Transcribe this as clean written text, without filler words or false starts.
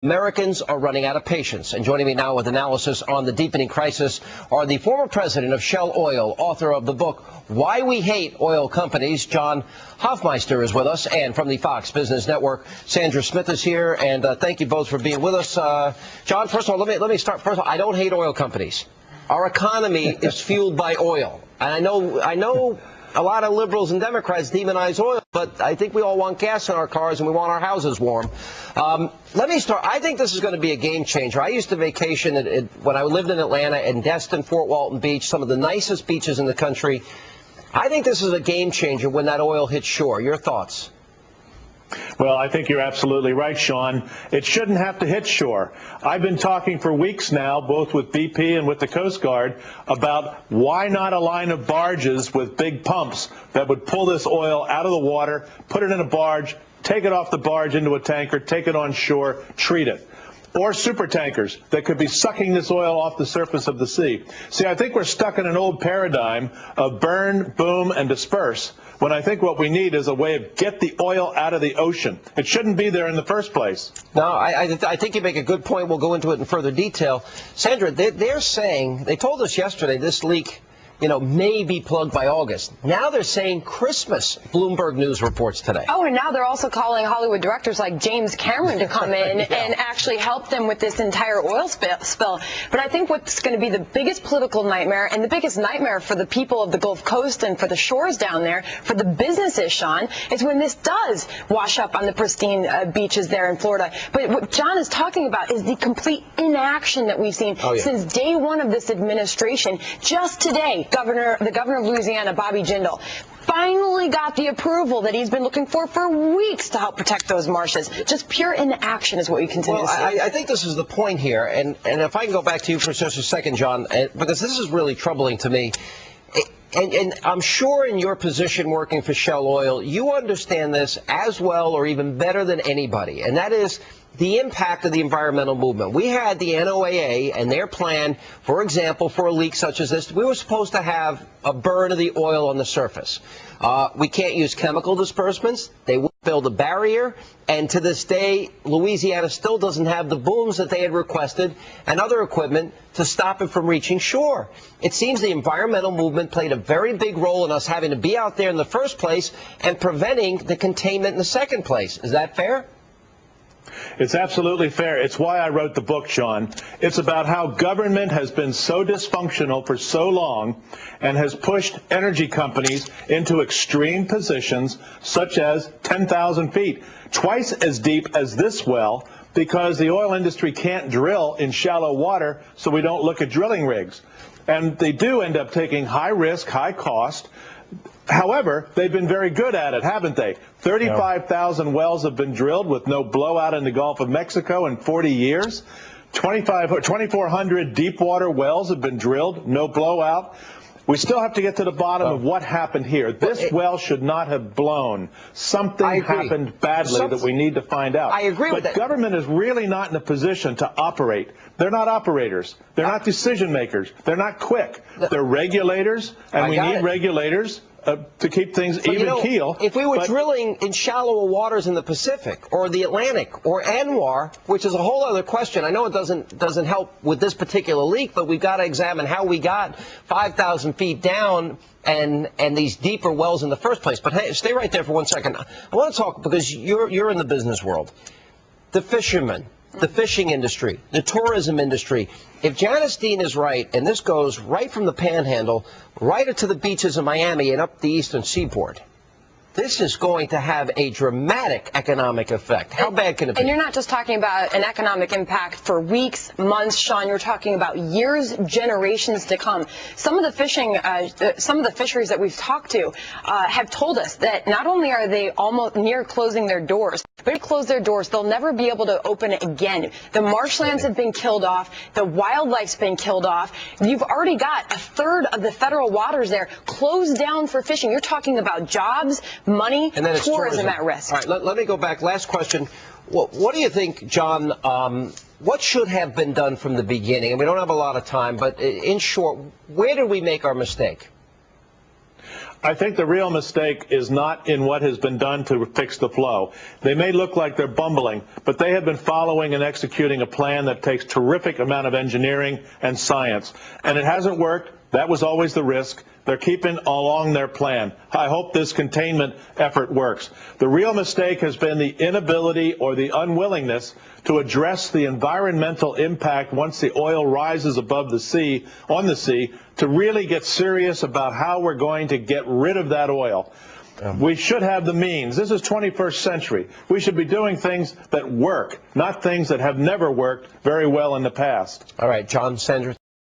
Americans are running out of patience. And joining me now with analysis on the deepening crisis are the former president of Shell Oil, author of the book, Why We Hate Oil Companies. John Hofmeister is with us, and from the Fox Business Network, Sandra Smith is here. And thank you both for being with us. John, first of all, let me start. First of all, I don't hate oil companies. Our economy is fueled by oil. And I know a lot of liberals and Democrats demonize oil, but I think we all want gas in our cars and we want our houses warm. Let me start. I think this is going to be a game changer. I used to vacation when I lived in Atlanta, in Destin, Fort Walton Beach, some of the nicest beaches in the country. I think this is a game changer when that oil hits shore. Your thoughts? Well, I think you're absolutely right, Sean. It shouldn't have to hit shore. I've been talking for weeks now, both with BP and with the Coast Guard, about why not a line of barges with big pumps that would pull this oil out of the water, put it in a barge, take it off the barge into a tanker, take it on shore, treat it. Or super tankers that could be sucking this oil off the surface of the sea. See, I think we're stuck in an old paradigm of burn, boom, and disperse, when I think what we need is a way of get the oil out of the ocean. It shouldn't be there in the first place. No, I think you make a good point. We'll go into it in further detail. Sandra, they're saying, they told us yesterday this leak, may be plugged by August. Now they're saying Christmas, Bloomberg News reports today. Oh, and now they're also calling Hollywood directors like James Cameron to come in and actually help them with this entire oil spill. But I think what's going to be the biggest political nightmare and the biggest nightmare for the people of the Gulf Coast and for the shores down there, for the businesses, Sean, is when this does wash up on the pristine beaches there in Florida. But what John is talking about is the complete inaction that we've seen since day one of this administration. Just today, the governor of Louisiana, Bobby Jindal, finally got the approval that he's been looking for weeks to help protect those marshes. Just pure inaction is what we continue to see. I think this is the point here, and if I can go back to you for just a second, John, because this is really troubling to me. And I'm sure in your position working for Shell Oil, you understand this as well or even better than anybody, and that is the impact of the environmental movement. We had the NOAA and their plan, for example, for a leak such as this. We were supposed to have a burn of the oil on the surface. We can't use chemical dispersements. They will build a barrier. And to this day, Louisiana still doesn't have the booms that they had requested and other equipment to stop it from reaching shore. It seems the environmental movement played a very big role in us having to be out there in the first place and preventing the containment in the second place. Is that fair? It's absolutely fair. It's why I wrote the book, Sean. It's about how government has been so dysfunctional for so long and has pushed energy companies into extreme positions such as 10,000 feet, twice as deep as this well, because the oil industry can't drill in shallow water, so we don't look at drilling rigs. And they do end up taking high risk, high cost. However, they've been very good at it, haven't they? 35,000 wells have been drilled with no blowout in the Gulf of Mexico in 40 years. 2,400 deep water wells have been drilled, no blowout. We still have to get to the bottom of what happened here. This well should not have blown. Something happened badly that we need to find out. I agree with that. But government is really not in a position to operate. They're not operators. They're not decision makers. They're not quick. They're regulators, and we need regulators to keep things even keel. If we were drilling in shallower waters in the Pacific or the Atlantic or ANWR, which is a whole other question. I know it doesn't help with this particular leak, but we've got to examine how we got 5,000 feet down and these deeper wells in the first place. But hey, stay right there for 1 second. I want to talk, because you're in the business world. The fishermen, the fishing industry, the tourism industry. If Janice Dean is right, and this goes right from the Panhandle, right to the beaches of Miami and up the eastern seaboard, this is going to have a dramatic economic effect. How bad can it be? And you're not just talking about an economic impact for weeks, months, Sean. You're talking about years, generations to come. Some of the fisheries that we've talked to have told us that not only are they almost near closing their doors, but if they close their doors, they'll never be able to open it again. The marshlands have been killed off. The wildlife's been killed off. You've already got a third of the federal waters there closed down for fishing. You're talking about jobs, money, and tourism at risk. All right, let me go back. Last question. What do you think, John, what should have been done from the beginning? And we don't have a lot of time, but in short, where did we make our mistake? I think the real mistake is not in what has been done to fix the flow. They may look like they're bumbling, but they have been following and executing a plan that takes terrific amount of engineering and science. And it hasn't worked. That was always the risk. They're keeping along their plan. I hope this containment effort works. The real mistake has been the inability or the unwillingness to address the environmental impact once the oil rises above the sea, on the sea, to really get serious about how we're going to get rid of that oil. We should have the means. This is 21st century. We should be doing things that work, not things that have never worked very well in the past. All right, John, Sandra.